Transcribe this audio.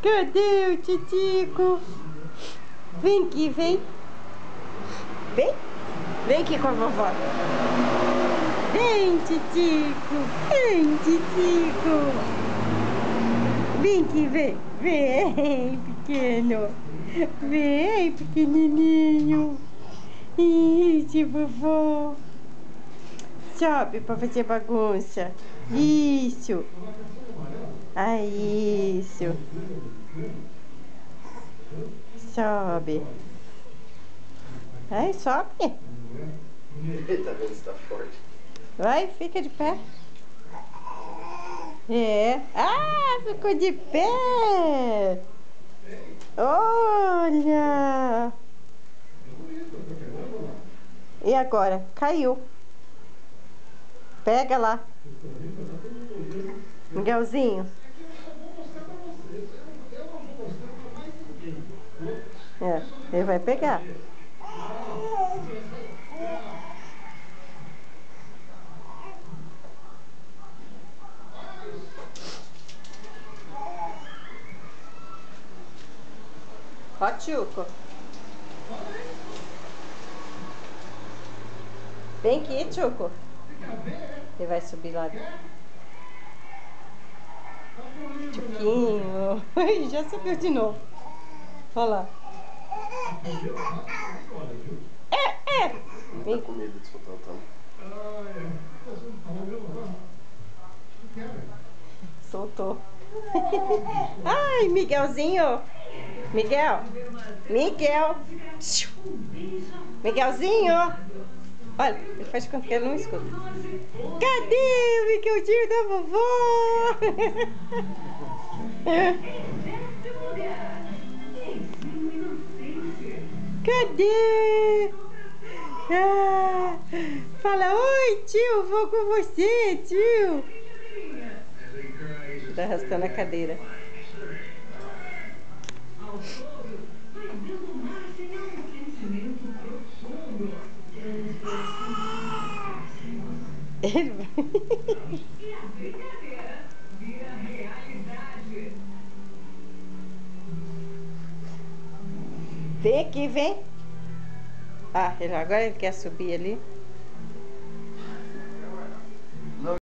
Cadê o Titico? Vem aqui, vem. Vem. Vem aqui com a vovó. Vem, Titico. Vem, Titico. Vem aqui, vem. Vem, pequeno. Vem, pequenininho. Isso, vovó. Sobe pra fazer bagunça. Isso. Isso. Sobe. Vai, sobe. Eita, vendo se tá forte. Vai, fica de pé. É. Ah, ficou de pé. Olha. E agora? Caiu. Pega lá. Miguelzinho. É, ele vai pegar. Ó, Tchuco. Vem aqui, Tchuco. Ele vai subir lá. Tchuquinho. Já subiu de novo. Olha lá. Não tá com medo de soltar o talo. Soltou. Ai, Miguelzinho. Miguel. Miguel. Miguelzinho. Olha, ele faz de conta que ele não escuta. Cadê o Miguelzinho da vovó? Cadê? Ah, fala, oi tio, vou com você, tio. Tá arrastando a cadeira. Ele vai... Vem aqui, vem. Ah, agora ele quer subir ali.